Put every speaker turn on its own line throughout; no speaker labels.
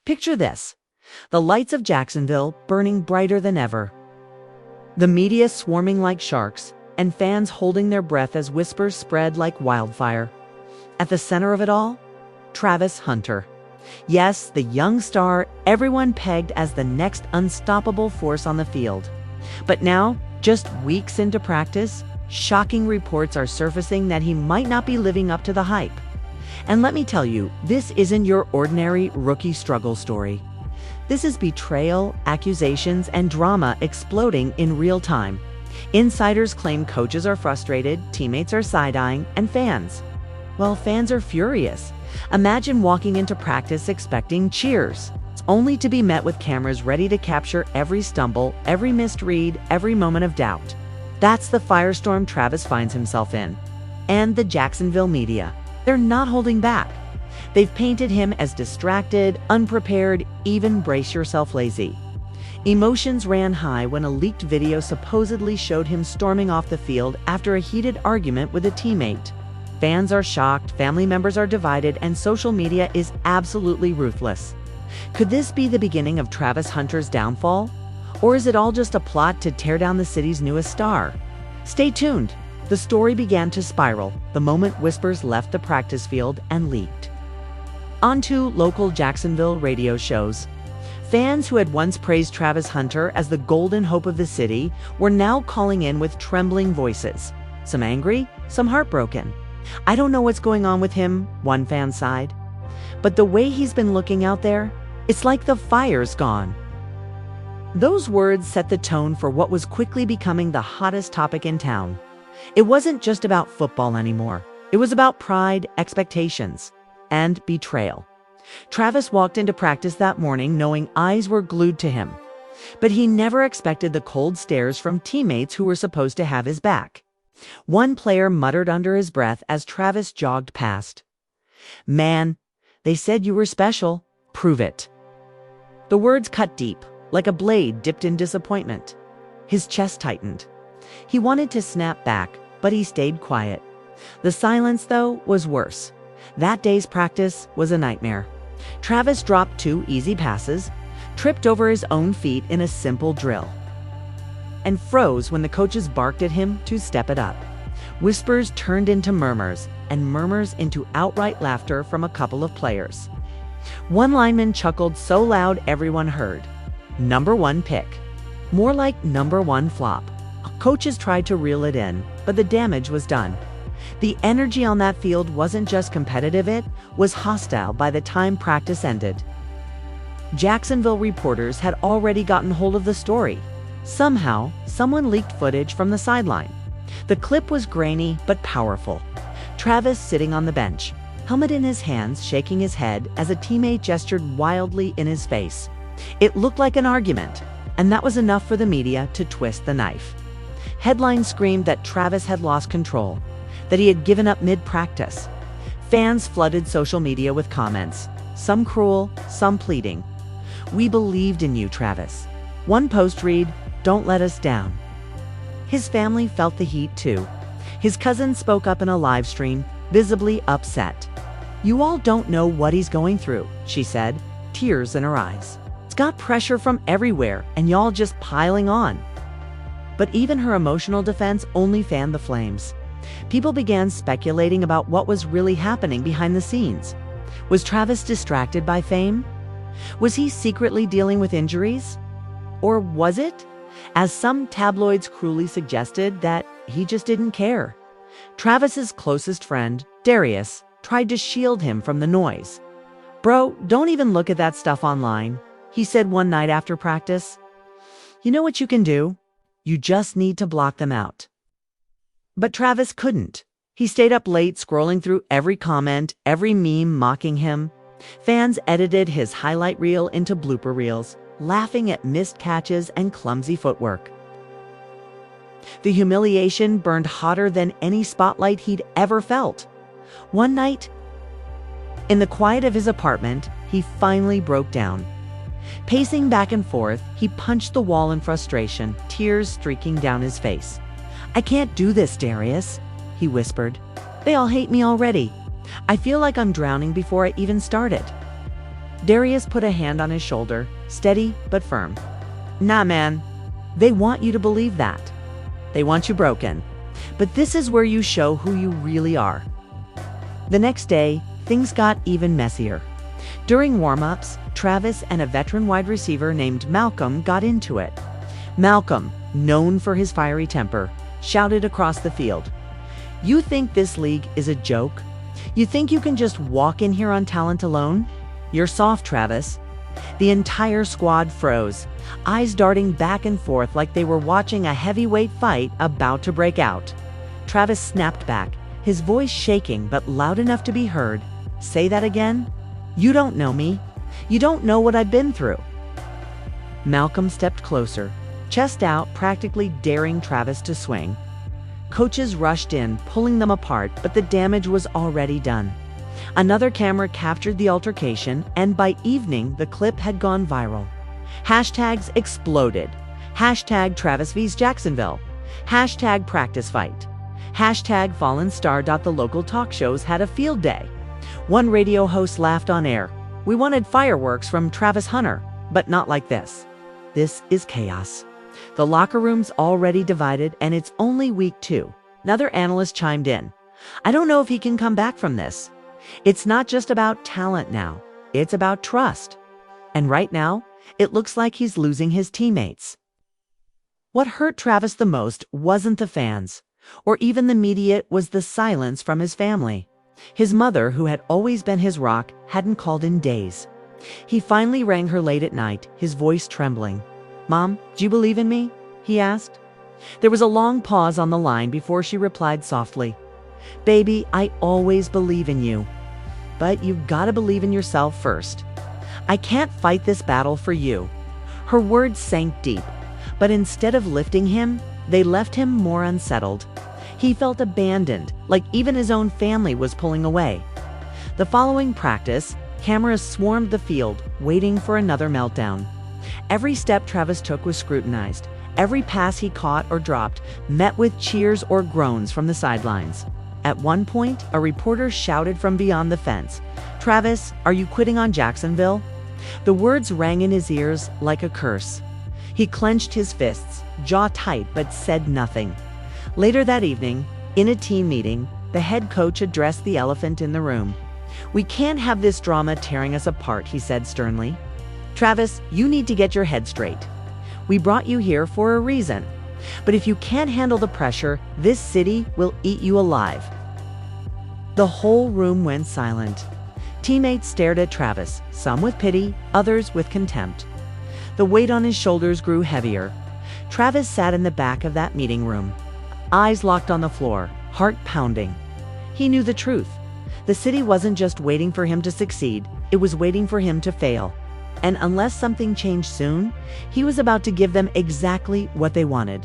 Picture this: the lights of Jacksonville burning brighter than ever, the media swarming like sharks, and fans holding their breath as whispers spread like wildfire. At the center of it all, Travis Hunter. Yes, the young star everyone pegged as the next unstoppable force on the field. But now, just weeks into practice, shocking reports are surfacing that he might not be living up to the hype. And let me tell you, this isn't your ordinary rookie struggle story. This is betrayal, accusations, and drama exploding in real time. Insiders claim coaches are frustrated, teammates are side-eyeing, and fans are furious. Imagine walking into practice expecting cheers, only to be met with cameras ready to capture every stumble, every missed read, every moment of doubt. That's the firestorm Travis finds himself in. And the Jacksonville media, they're not holding back. They've painted him as distracted, unprepared, even brace yourself lazy. Emotions ran high when a leaked video supposedly showed him storming off the field after a heated argument with a teammate. Fans are shocked, family members are divided, and social media is absolutely ruthless. Could this be the beginning of Travis Hunter's downfall? Or is it all just a plot to tear down the city's newest star? Stay tuned. The story began to spiral the moment whispers left the practice field and leaked. Onto local Jacksonville radio shows. Fans who had once praised Travis Hunter as the golden hope of the city were now calling in with trembling voices. Some angry, some heartbroken. "I don't know what's going on with him," one fan sighed. "But the way he's been looking out there, it's like the fire's gone." Those words set the tone for what was quickly becoming the hottest topic in town. It wasn't just about football anymore. It was about pride, expectations, and betrayal. Travis walked into practice that morning knowing eyes were glued to him. But he never expected the cold stares from teammates who were supposed to have his back. One player muttered under his breath as Travis jogged past, "Man, they said you were special. Prove it." The words cut deep, like a blade dipped in disappointment. His chest tightened. He wanted to snap back, but he stayed quiet. The silence, though, was worse. That day's practice was a nightmare. Travis dropped 2 easy passes, tripped over his own feet in a simple drill, and froze when the coaches barked at him to step it up. Whispers turned into murmurs, and murmurs into outright laughter from a couple of players. One lineman chuckled so loud everyone heard. "Number 1 pick." More like "number 1 flop." Coaches tried to reel it in, but the damage was done. The energy on that field wasn't just competitive, it was hostile by the time practice ended. Jacksonville reporters had already gotten hold of the story. Somehow, someone leaked footage from the sideline. The clip was grainy but powerful. Travis sitting on the bench, helmet in his hands, shaking his head as a teammate gestured wildly in his face. It looked like an argument, and that was enough for the media to twist the knife. Headlines screamed that Travis had lost control, that he had given up mid-practice. Fans flooded social media with comments, some cruel, some pleading. "We believed in you, Travis." One post read, "Don't let us down." His family felt the heat too. His cousin spoke up in a live stream, visibly upset. "You all don't know what he's going through," she said, tears in her eyes. "It's got pressure from everywhere, and y'all just piling on." But even her emotional defense only fanned the flames. People began speculating about what was really happening behind the scenes. Was Travis distracted by fame? Was he secretly dealing with injuries? Or was it, as some tabloids cruelly suggested, that he just didn't care? Travis's closest friend, Darius, tried to shield him from the noise. "Bro, don't even look at that stuff online," he said one night after practice. "You know what you can do? You just need to block them out." But Travis couldn't. He stayed up late scrolling through every comment, every meme mocking him. Fans edited his highlight reel into blooper reels, laughing at missed catches and clumsy footwork. The humiliation burned hotter than any spotlight he'd ever felt. One night, in the quiet of his apartment, he finally broke down. Pacing back and forth, he punched the wall in frustration, tears streaking down his face. "I can't do this, Darius," he whispered. "They all hate me already. I feel like I'm drowning before I even started." Darius put a hand on his shoulder, steady but firm. Nah, man. They want you to believe that. They want you broken. But this is where you show who you really are. The next day, things got even messier. During warm-ups, Travis and a veteran wide receiver named Malcolm got into it. Malcolm, known for his fiery temper, shouted across the field, "You think this league is a joke? You think you can just walk in here on talent alone? You're soft, Travis." The entire squad froze, eyes darting back and forth like they were watching a heavyweight fight about to break out. Travis snapped back, his voice shaking but loud enough to be heard. "Say that again? You don't know me. You don't know what I've been through." Malcolm stepped closer, chest out, practically daring Travis to swing. Coaches rushed in, pulling them apart, but the damage was already done. Another camera captured the altercation, and by evening, the clip had gone viral. Hashtags exploded. Hashtag Travis vs. Jacksonville. Hashtag practice fight. Hashtag fallen star. The local talk shows had a field day. One radio host laughed on air. "We wanted fireworks from Travis Hunter, but not like this. This is chaos." The locker room's already divided, and it's only week 2. Another analyst chimed in. "I don't know if he can come back from this. It's not just about talent now. It's about trust. And right now, it looks like he's losing his teammates." What hurt Travis the most wasn't the fans, or even the media, it was the silence from his family. His mother, who had always been his rock, hadn't called in days. He finally rang her late at night, his voice trembling. "Mom, do you believe in me?" he asked. There was a long pause on the line before she replied softly, "Baby, I always believe in you. But you've got to believe in yourself first. I can't fight this battle for you." Her words sank deep, but instead of lifting him, they left him more unsettled. He felt abandoned, like even his own family was pulling away. The following practice, cameras swarmed the field, waiting for another meltdown. Every step Travis took was scrutinized. Every pass he caught or dropped met with cheers or groans from the sidelines. At one point, a reporter shouted from beyond the fence, "Travis, are you quitting on Jacksonville?" The words rang in his ears like a curse. He clenched his fists, jaw tight, but said nothing. Later that evening, in a team meeting, the head coach addressed the elephant in the room. "We can't have this drama tearing us apart," he said sternly. "Travis, you need to get your head straight. We brought you here for a reason. But if you can't handle the pressure, this city will eat you alive." The whole room went silent. Teammates stared at Travis, some with pity, others with contempt. The weight on his shoulders grew heavier. Travis sat in the back of that meeting room, eyes locked on the floor, heart pounding. He knew the truth. The city wasn't just waiting for him to succeed, it was waiting for him to fail. And unless something changed soon, he was about to give them exactly what they wanted.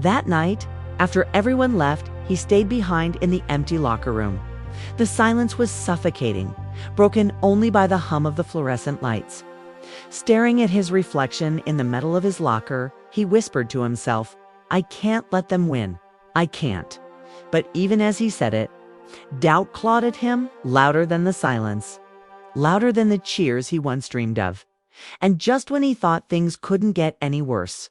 That night, after everyone left, he stayed behind in the empty locker room. The silence was suffocating, broken only by the hum of the fluorescent lights. Staring at his reflection in the metal of his locker, he whispered to himself, "I can't let them win. I can't." But even as he said it, doubt clawed at him louder than the silence, louder than the cheers he once dreamed of. And just when he thought things couldn't get any worse,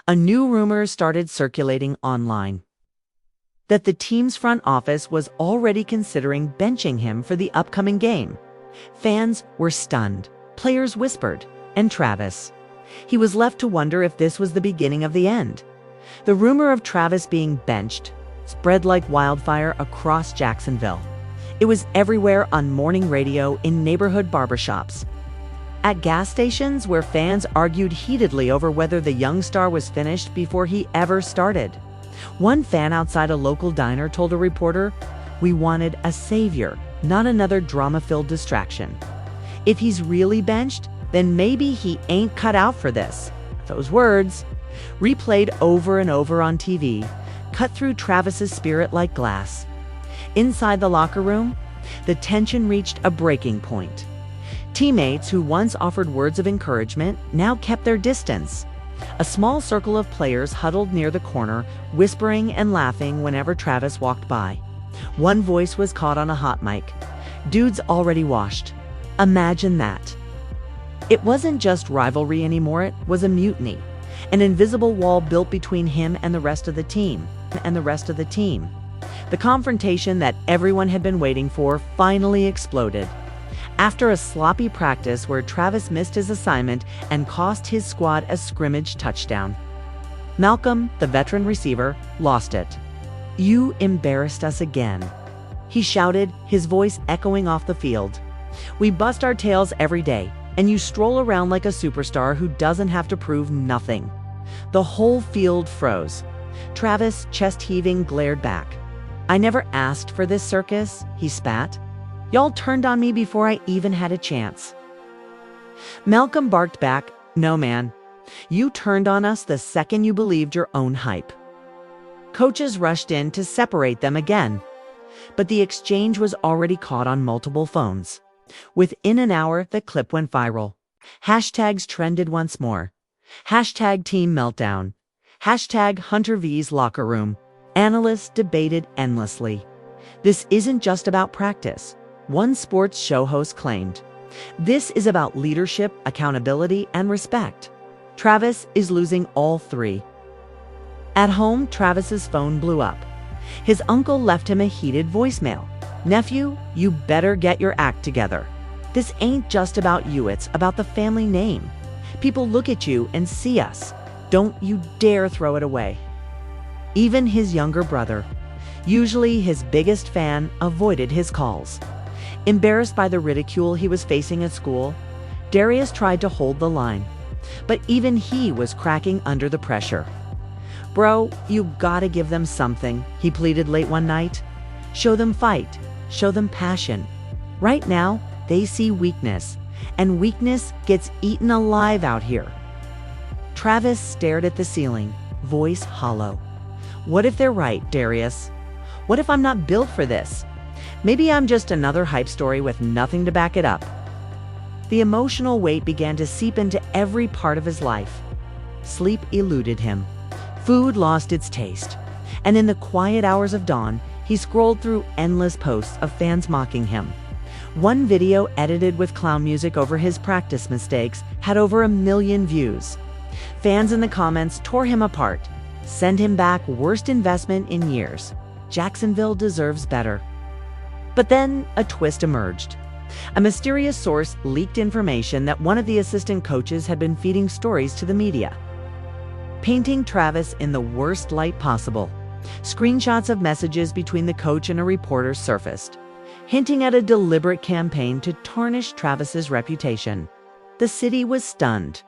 a new rumor started circulating online. That the team's front office was already considering benching him for the upcoming game. Fans were stunned, players whispered, and Travis. He was left to wonder if this was the beginning of the end. The rumor of Travis being benched spread like wildfire across Jacksonville. It was everywhere on morning radio, in neighborhood barbershops, at gas stations where fans argued heatedly over whether the young star was finished before he ever started. One fan outside a local diner told a reporter, "We wanted a savior, not another drama-filled distraction. If he's really benched, then maybe he ain't cut out for this." Those words, replayed over and over on TV, cut through Travis's spirit like glass. Inside the locker room, the tension reached a breaking point. Teammates who once offered words of encouragement now kept their distance. A small circle of players huddled near the corner, whispering and laughing whenever Travis walked by. One voice was caught on a hot mic. "Dude's already washed. Imagine that. It wasn't just rivalry anymore, it was a mutiny. An invisible wall built between him and the rest of the team. The confrontation that everyone had been waiting for finally exploded. After a sloppy practice where Travis missed his assignment and cost his squad a scrimmage touchdown, Malcolm, the veteran receiver, lost it. "You embarrassed us again," he shouted, his voice echoing off the field. "We bust our tails every day, and you stroll around like a superstar who doesn't have to prove nothing." The whole field froze. Travis, chest heaving, glared back. "I never asked for this circus," he spat. "Y'all turned on me before I even had a chance." Malcolm barked back, "No, man. You turned on us the second you believed your own hype." Coaches rushed in to separate them again, but the exchange was already caught on multiple phones. Within an hour, the clip went viral. Hashtags trended once more. Hashtag team meltdown. Hashtag Hunter V's locker room. Analysts debated endlessly. "This isn't just about practice," one sports show host claimed. "This is about leadership, accountability, and respect. Travis is losing all three." At home, Travis's phone blew up. His uncle left him a heated voicemail. "Nephew, you better get your act together. This ain't just about you, it's about the family name. People look at you and see us. Don't you dare throw it away." Even his younger brother, usually his biggest fan, avoided his calls. Embarrassed by the ridicule he was facing at school, Darius tried to hold the line. But even he was cracking under the pressure. "Bro, you gotta give them something," he pleaded late one night. "Show them fight. Show them passion. Right now, they see weakness, and weakness gets eaten alive out here." Travis stared at the ceiling, voice hollow. "What if they're right, Darius? What if I'm not built for this? Maybe I'm just another hype story with nothing to back it up." The emotional weight began to seep into every part of his life. Sleep eluded him. Food lost its taste. And in the quiet hours of dawn, he scrolled through endless posts of fans mocking him. One video edited with clown music over his practice mistakes had over 1 million views. Fans in the comments tore him apart. "Send him back, worst investment in years. Jacksonville deserves better." But then a twist emerged. A mysterious source leaked information that one of the assistant coaches had been feeding stories to the media, painting Travis in the worst light possible. Screenshots of messages between the coach and a reporter surfaced, hinting at a deliberate campaign to tarnish Travis's reputation. The city was stunned.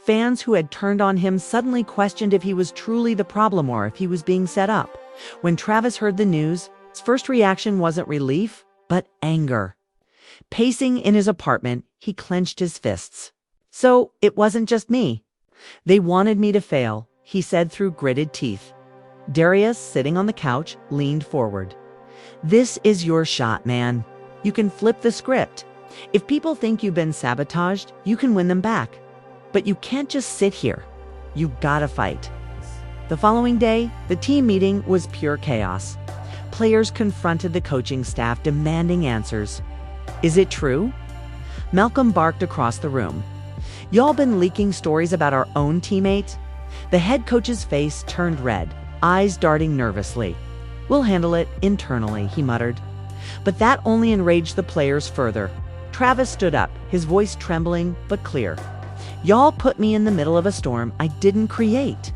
Fans who had turned on him suddenly questioned if he was truly the problem or if he was being set up. When Travis heard the news, his first reaction wasn't relief, but anger. Pacing in his apartment, he clenched his fists. "So it wasn't just me. They wanted me to fail," he said through gritted teeth. Darius, sitting on the couch, leaned forward. "This is your shot, man. You can flip the script. If people think you've been sabotaged, you can win them back. But you can't just sit here. You gotta fight." The following day, the team meeting was pure chaos. Players confronted the coaching staff, demanding answers. "Is it true?" Malcolm barked across the room. "Y'all been leaking stories about our own teammates?" The head coach's face turned red, eyes darting nervously. "We'll handle it internally," he muttered. But that only enraged the players further. Travis stood up, his voice trembling but clear. "Y'all put me in the middle of a storm I didn't create.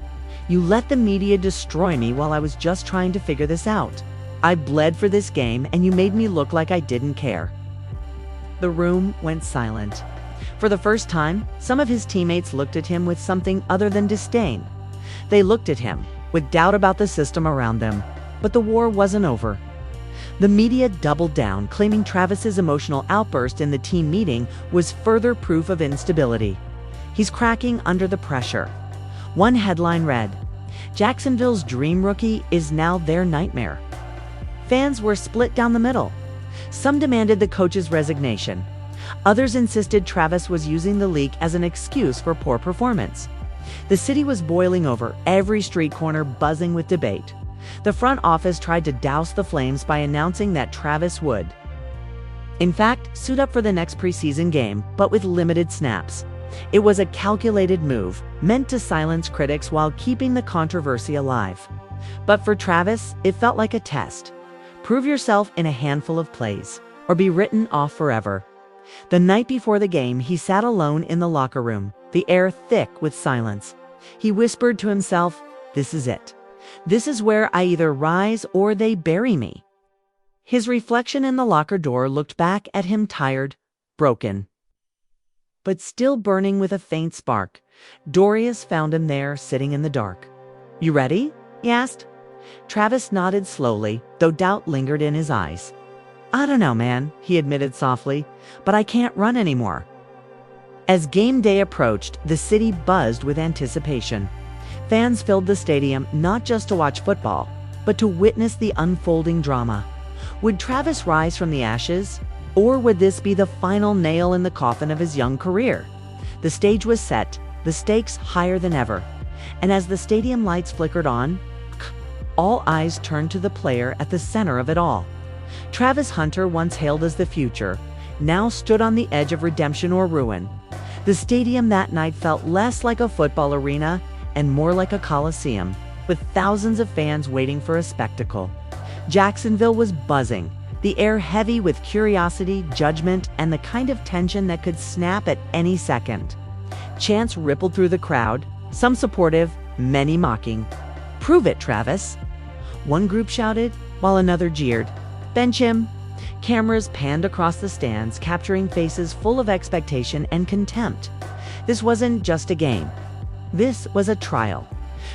You let the media destroy me while I was just trying to figure this out. I bled for this game, and you made me look like I didn't care." The room went silent. For the first time, some of his teammates looked at him with something other than disdain. They looked at him with doubt about the system around them. But the war wasn't over. The media doubled down, claiming Travis's emotional outburst in the team meeting was further proof of instability. He's cracking under the pressure. One headline read, "Jacksonville's dream rookie is now their nightmare." Fans were split down the middle. Some demanded the coach's resignation. Others insisted Travis was using the leak as an excuse for poor performance. The city was boiling over, every street corner buzzing with debate. The front office tried to douse the flames by announcing that Travis would In fact, suit up for the next preseason game, but with limited snaps. It was a calculated move, meant to silence critics while keeping the controversy alive. But for Travis, it felt like a test. Prove yourself in a handful of plays, or be written off forever. The night before the game, he sat alone in the locker room, the air thick with silence. He whispered to himself, "This is it. This is where I either rise or they bury me." His reflection in the locker door looked back at him tired, broken, but still burning with a faint spark. Dorius found him there, sitting in the dark. "You ready?" he asked. Travis nodded slowly, though doubt lingered in his eyes. "I don't know, man," he admitted softly, "but I can't run anymore." As game day approached, the city buzzed with anticipation. Fans filled the stadium not just to watch football, but to witness the unfolding drama. Would Travis rise from the ashes, or would this be the final nail in the coffin of his young career? The stage was set, the stakes higher than ever, and as the stadium lights flickered on, all eyes turned to the player at the center of it all. Travis Hunter, once hailed as the future, now stood on the edge of redemption or ruin. The stadium that night felt less like a football arena and more like a coliseum, with thousands of fans waiting for a spectacle. Jacksonville was buzzing, the air heavy with curiosity, judgment, and the kind of tension that could snap at any second. Chants rippled through the crowd, some supportive, many mocking. "Prove it, Travis," one group shouted, while another jeered. "Bench him." Cameras panned across the stands, capturing faces full of expectation and contempt. This wasn't just a game. This was a trial.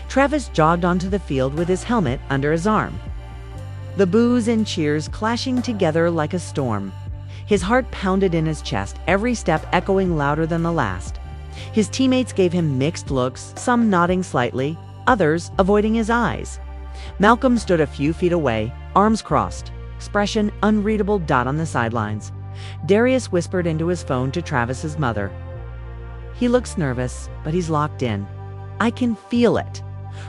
Travis jogged onto the field with his helmet under his arm, the boos and cheers clashing together like a storm. His heart pounded in his chest, every step echoing louder than the last. His teammates gave him mixed looks, some nodding slightly, others avoiding his eyes. Malcolm stood a few feet away, arms crossed, expression unreadable dot on the sidelines. Darius whispered into his phone to Travis's mother. "He looks nervous, but he's locked in. I can feel it."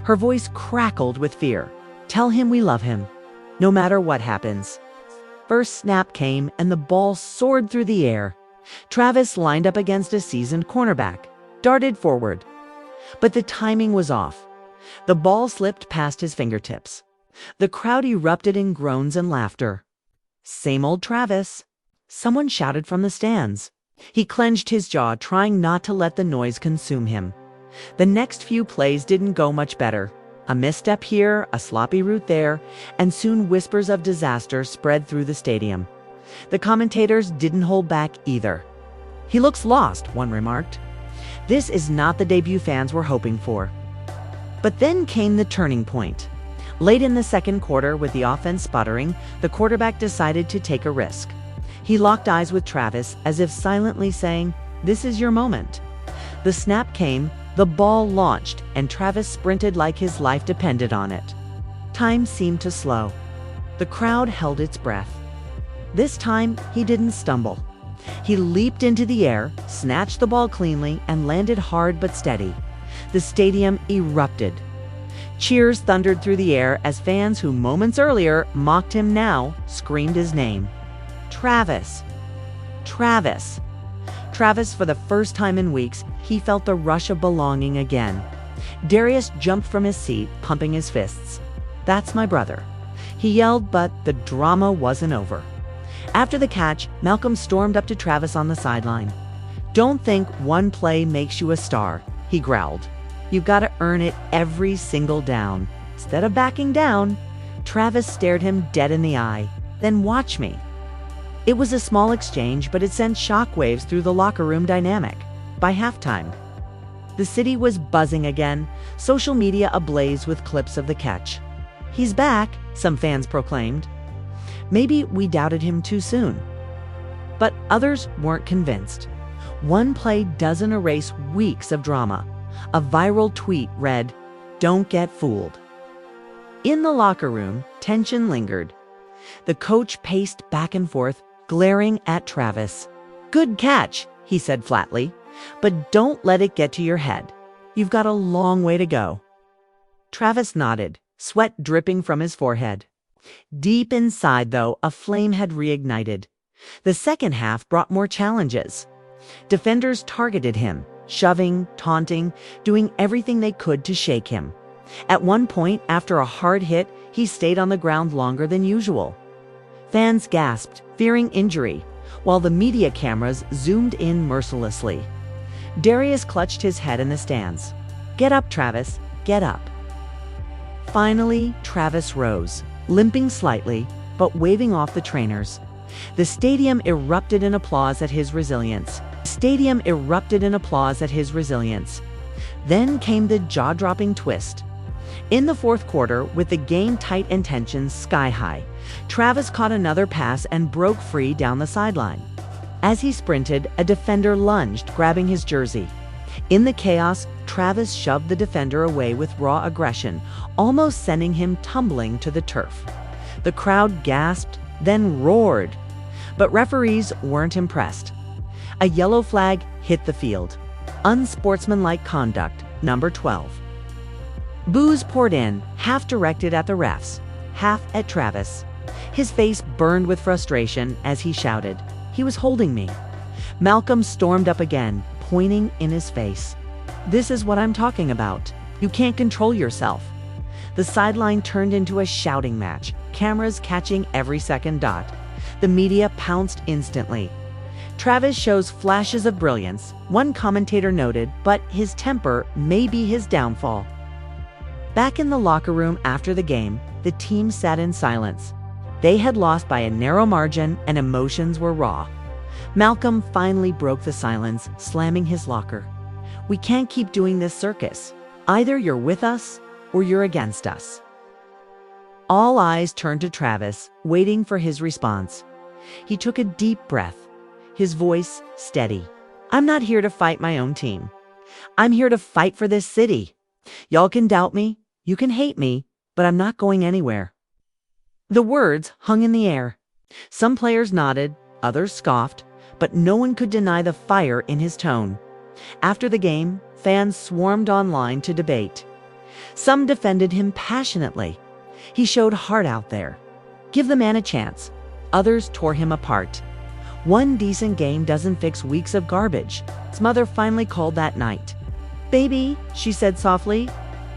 Her voice crackled with fear. "Tell him we love him, no matter what happens." First snap came and the ball soared through the air. Travis lined up against a seasoned cornerback, darted forward. But the timing was off. The ball slipped past his fingertips. The crowd erupted in groans and laughter. "Same old Travis," someone shouted from the stands. He clenched his jaw, trying not to let the noise consume him. The next few plays didn't go much better. A misstep here, a sloppy route there, and soon whispers of disaster spread through the stadium. The commentators didn't hold back either. "He looks lost," one remarked. This is not the debut fans were hoping for. But then came the turning point. Late in the second quarter, with the offense sputtering, the quarterback decided to take a risk. He locked eyes with Travis, as if silently saying, "This is your moment." The snap came, the ball launched, and Travis sprinted like his life depended on it. Time seemed to slow. The crowd held its breath. This time, he didn't stumble. He leaped into the air, snatched the ball cleanly, and landed hard but steady. The stadium erupted. Cheers thundered through the air as fans who moments earlier mocked him now screamed his name. Travis. Travis. Travis, for the first time in weeks, he felt the rush of belonging again. Darius jumped from his seat, pumping his fists. "That's my brother," he yelled, but the drama wasn't over. After the catch, Malcolm stormed up to Travis on the sideline. "Don't think one play makes you a star," he growled. "You've got to earn it every single down." Instead of backing down, Travis stared him dead in the eye. "Then watch me." It was a small exchange, but it sent shockwaves through the locker room dynamic. By halftime, the city was buzzing again, social media ablaze with clips of the catch. "He's back," some fans proclaimed. Maybe we doubted him too soon. But others weren't convinced. One play doesn't erase weeks of drama. A viral tweet read, "Don't get fooled." In the locker room, tension lingered. The coach paced back and forth, glaring at Travis. "Good catch," he said flatly, "but don't let it get to your head. You've got a long way to go." Travis nodded, sweat dripping from his forehead. Deep inside, though, a flame had reignited. The second half brought more challenges. Defenders targeted him, shoving, taunting, doing everything they could to shake him. At one point, after a hard hit, he stayed on the ground longer than usual. Fans gasped, fearing injury, while the media cameras zoomed in mercilessly. Darius clutched his head in the stands. "Get up, Travis, get up." Finally, Travis rose, limping slightly, but waving off the trainers. The stadium erupted in applause at his resilience. Then came the jaw-dropping twist. In the fourth quarter, with the game tight and tensions sky high, Travis caught another pass and broke free down the sideline. As he sprinted, a defender lunged, grabbing his jersey. In the chaos, Travis shoved the defender away with raw aggression, almost sending him tumbling to the turf. The crowd gasped, then roared. But referees weren't impressed. A yellow flag hit the field. Unsportsmanlike conduct, number 12. Boos poured in, half directed at the refs, half at Travis. His face burned with frustration as he shouted, "He was holding me." Malcolm stormed up again, pointing in his face. "This is what I'm talking about. You can't control yourself." The sideline turned into a shouting match, cameras catching every second dot. The media pounced instantly. Travis shows flashes of brilliance, one commentator noted, but his temper may be his downfall. Back in the locker room after the game, the team sat in silence. They had lost by a narrow margin and emotions were raw. Malcolm finally broke the silence, slamming his locker. "We can't keep doing this circus. Either you're with us or you're against us." All eyes turned to Travis, waiting for his response. He took a deep breath, his voice steady. "I'm not here to fight my own team. I'm here to fight for this city. Y'all can doubt me, you can hate me, but I'm not going anywhere." The words hung in the air. Some players nodded, others scoffed, but no one could deny the fire in his tone. After the game, fans swarmed online to debate. Some defended him passionately. He showed heart out there. Give the man a chance. Others tore him apart. One decent game doesn't fix weeks of garbage. His mother finally called that night. "Baby," she said softly,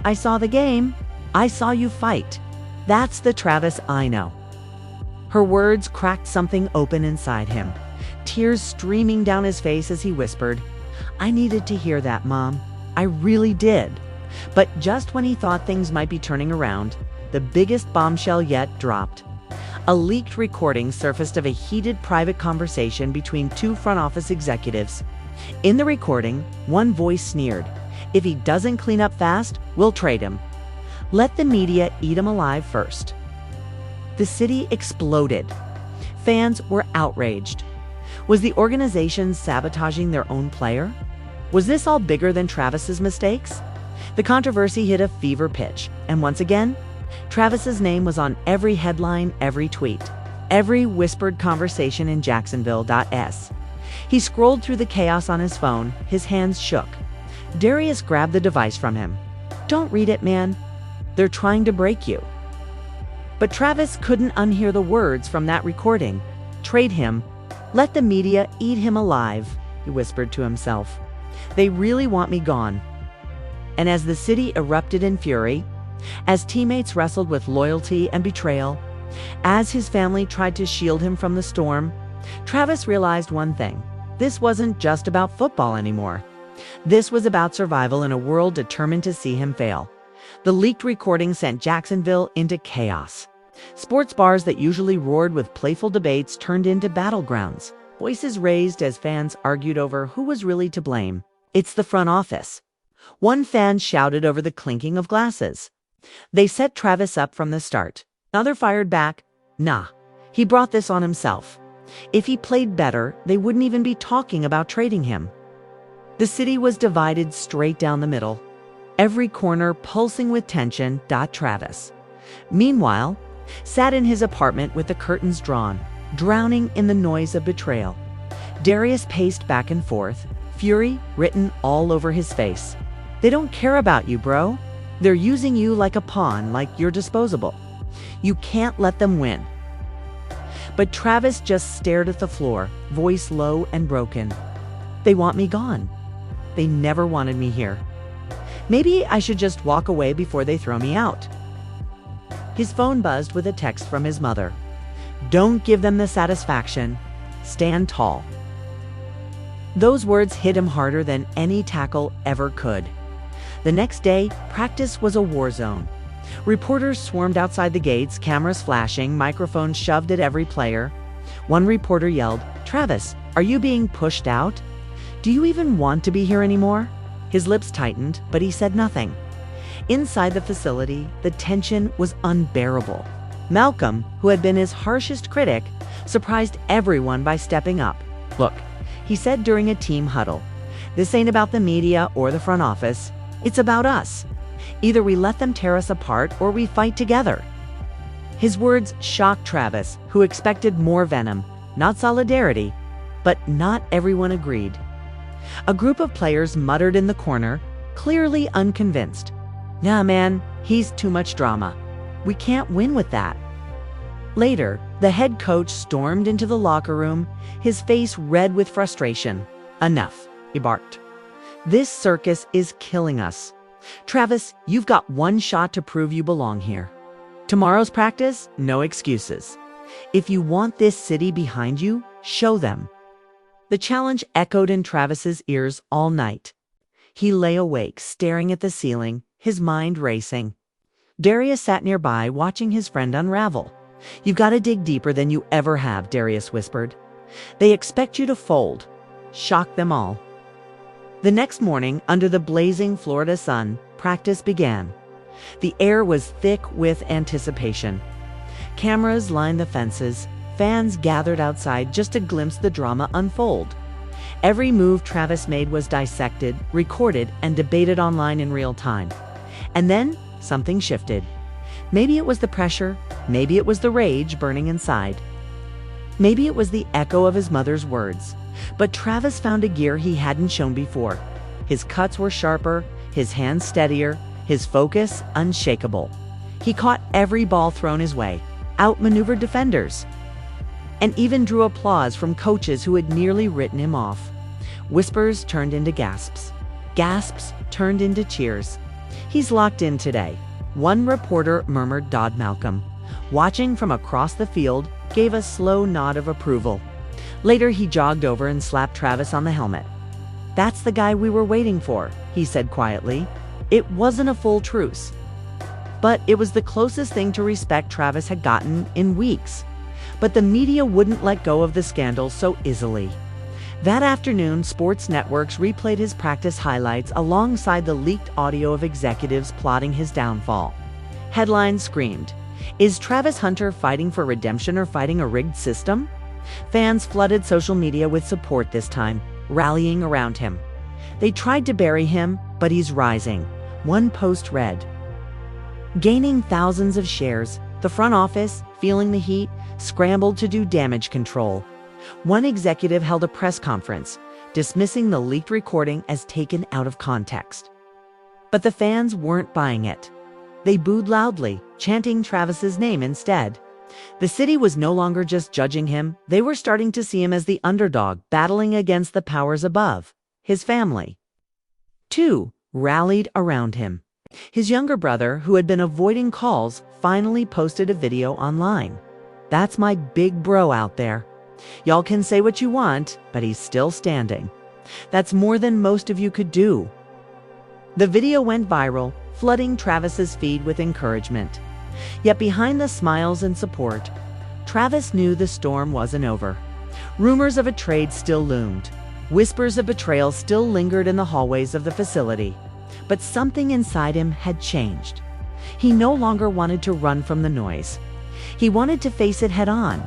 "I saw the game. I saw you fight. That's the Travis I know." Her words cracked something open inside him, tears streaming down his face as he whispered, "I needed to hear that, Mom. I really did." But just when he thought things might be turning around, the biggest bombshell yet dropped. A leaked recording surfaced of a heated private conversation between two front office executives. In the recording, one voice sneered, "If he doesn't clean up fast, we'll trade him. Let the media eat him alive first." The city exploded. Fans were outraged. Was the organization sabotaging their own player? Was this all bigger than Travis's mistakes? The controversy hit a fever pitch, and once again, Travis's name was on every headline, every tweet, every whispered conversation in Jacksonville.s. He scrolled through the chaos on his phone, his hands shook. Darius grabbed the device from him. "Don't read it, man. They're trying to break you." But Travis couldn't unhear the words from that recording. "Trade him. Let the media eat him alive," he whispered to himself. "They really want me gone." And as the city erupted in fury, as teammates wrestled with loyalty and betrayal, as his family tried to shield him from the storm, Travis realized one thing. This wasn't just about football anymore. This was about survival in a world determined to see him fail. The leaked recording sent Jacksonville into chaos. Sports bars that usually roared with playful debates turned into battlegrounds. Voices raised as fans argued over who was really to blame. "It's the front office." One fan shouted over the clinking of glasses. "They set Travis up from the start." Another fired back, "Nah, he brought this on himself. If he played better, they wouldn't even be talking about trading him." The city was divided straight down the middle, every corner pulsing with tension. Travis, meanwhile, sat in his apartment with the curtains drawn, drowning in the noise of betrayal. Darius paced back and forth, fury written all over his face. "They don't care about you, bro. They're using you like a pawn, like you're disposable. You can't let them win." But Travis just stared at the floor, voice low and broken. They want me gone. They never wanted me here. Maybe I should just walk away before they throw me out. His phone buzzed with a text from his mother. Don't give them the satisfaction. Stand tall. Those words hit him harder than any tackle ever could. The next day, practice was a war zone. Reporters swarmed outside the gates, cameras flashing, microphones shoved at every player. One reporter yelled, "Travis, are you being pushed out? Do you even want to be here anymore?" His lips tightened, but he said nothing. Inside the facility, the tension was unbearable. Malcolm, who had been his harshest critic, surprised everyone by stepping up. "Look," he said during a team huddle, "this ain't about the media or the front office. It's about us. Either we let them tear us apart or we fight together." His words shocked Travis, who expected more venom, not solidarity, but not everyone agreed. A group of players muttered in the corner, clearly unconvinced. "Nah, man, he's too much drama. We can't win with that." Later, the head coach stormed into the locker room, his face red with frustration. "Enough," he barked. "This circus is killing us. Travis, you've got one shot to prove you belong here. Tomorrow's practice, no excuses. If you want this city behind you, show them." The challenge echoed in Travis's ears all night. He lay awake, staring at the ceiling, his mind racing. Darius sat nearby, watching his friend unravel. "You've got to dig deeper than you ever have," Darius whispered. "They expect you to fold. Shock them all." The next morning, under the blazing Florida sun, practice began. The air was thick with anticipation. Cameras lined the fences. Fans gathered outside just to glimpse the drama unfold. Every move Travis made was dissected, recorded, and debated online in real time. And then something shifted. Maybe it was the pressure, maybe it was the rage burning inside. Maybe it was the echo of his mother's words. But Travis found a gear he hadn't shown before. His cuts were sharper, his hands steadier, his focus unshakable. He caught every ball thrown his way, outmaneuvered defenders, and even drew applause from coaches who had nearly written him off. Whispers turned into gasps. Gasps turned into cheers. "He's locked in today," one reporter murmured. Dodd Malcolm, watching from across the field, gave a slow nod of approval. Later, he jogged over and slapped Travis on the helmet. "That's the guy we were waiting for," he said quietly. It wasn't a full truce, but it was the closest thing to respect Travis had gotten in weeks. But the media wouldn't let go of the scandal so easily. That afternoon, sports networks replayed his practice highlights alongside the leaked audio of executives plotting his downfall. Headlines screamed, "Is Travis Hunter fighting for redemption or fighting a rigged system?" Fans flooded social media with support this time, rallying around him. They tried to bury him, but he's rising. One post read, "Gaining thousands of shares, the front office, feeling the heat, scrambled to do damage control." One executive held a press conference, dismissing the leaked recording as taken out of context. But the fans weren't buying it. They booed loudly, chanting Travis's name instead. The city was no longer just judging him, they were starting to see him as the underdog, battling against the powers above. His family, too, rallied around him. His younger brother, who had been avoiding calls, finally posted a video online. "That's my big bro out there. Y'all can say what you want, but he's still standing. That's more than most of you could do." The video went viral, flooding Travis's feed with encouragement. Yet behind the smiles and support, Travis knew the storm wasn't over. Rumors of a trade still loomed. Whispers of betrayal still lingered in the hallways of the facility. But something inside him had changed. He no longer wanted to run from the noise. He wanted to face it head on.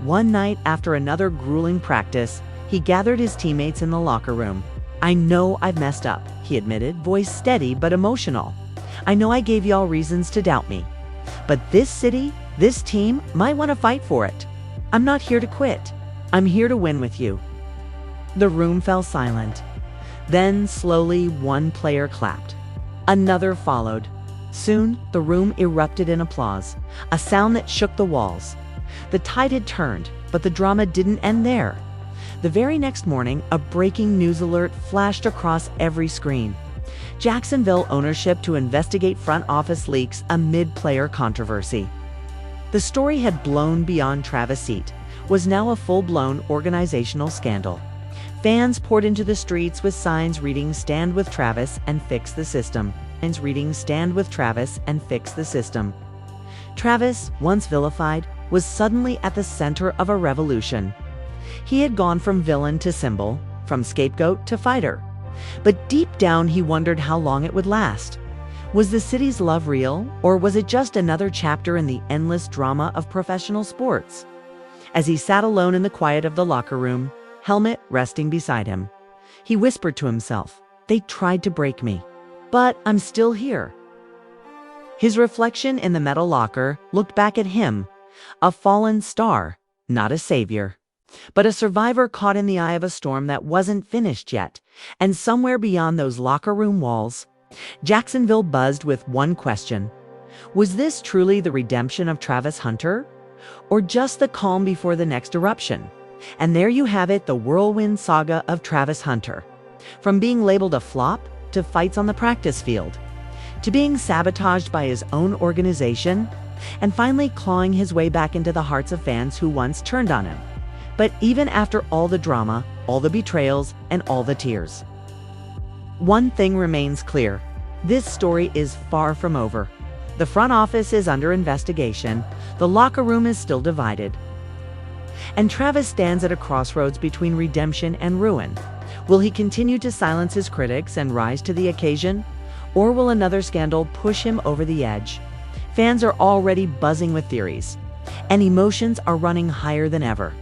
One night after another grueling practice, he gathered his teammates in the locker room. "I know I've messed up," he admitted, voice steady but emotional. "I know I gave y'all reasons to doubt me. But this city, this team, might want to fight for it. I'm not here to quit. I'm here to win with you." The room fell silent. Then, slowly, one player clapped. Another followed. Soon, the room erupted in applause, a sound that shook the walls. The tide had turned, but the drama didn't end there. The very next morning, a breaking news alert flashed across every screen. Jacksonville ownership to investigate front office leaks amid player controversy. The story had blown beyond Travis' seat, was now a full-blown organizational scandal. Fans poured into the streets with signs reading "Stand with Travis and fix the system." Signs reading "Stand with Travis and fix the system." Travis, once vilified, was suddenly at the center of a revolution. He had gone from villain to symbol, from scapegoat to fighter. But deep down he wondered how long it would last. Was the city's love real, or was it just another chapter in the endless drama of professional sports? As he sat alone in the quiet of the locker room, helmet resting beside him, he whispered to himself, "They tried to break me, but I'm still here." His reflection in the metal locker looked back at him, a fallen star, not a savior, but a survivor caught in the eye of a storm that wasn't finished yet. And somewhere beyond those locker room walls, Jacksonville buzzed with one question. Was this truly the redemption of Travis Hunter, or just the calm before the next eruption? And there you have it, the whirlwind saga of Travis Hunter. From being labeled a flop, to fights on the practice field, to being sabotaged by his own organization, and finally clawing his way back into the hearts of fans who once turned on him. But even after all the drama, all the betrayals, and all the tears, one thing remains clear. This story is far from over. The front office is under investigation, the locker room is still divided, and Travis stands at a crossroads between redemption and ruin. Will he continue to silence his critics and rise to the occasion? Or will another scandal push him over the edge? Fans are already buzzing with theories, and emotions are running higher than ever.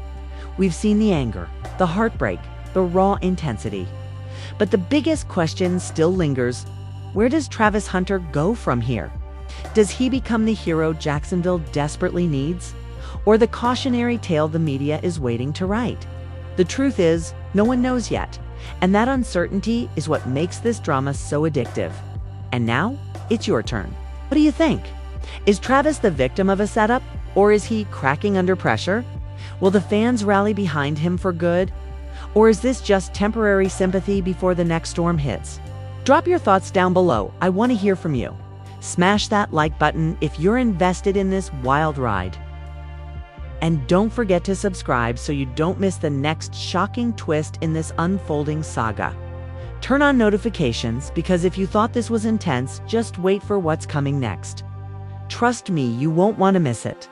We've seen the anger, the heartbreak, the raw intensity. But the biggest question still lingers. Where does Travis Hunter go from here? Does he become the hero Jacksonville desperately needs, or the cautionary tale the media is waiting to write? The truth is, no one knows yet, and that uncertainty is what makes this drama so addictive. And now, it's your turn. What do you think? Is Travis the victim of a setup, or is he cracking under pressure? Will the fans rally behind him for good? Or is this just temporary sympathy before the next storm hits? Drop your thoughts down below. I want to hear from you. Smash that like button if you're invested in this wild ride. And don't forget to subscribe so you don't miss the next shocking twist in this unfolding saga. Turn on notifications, because if you thought this was intense, just wait for what's coming next. Trust me, you won't want to miss it.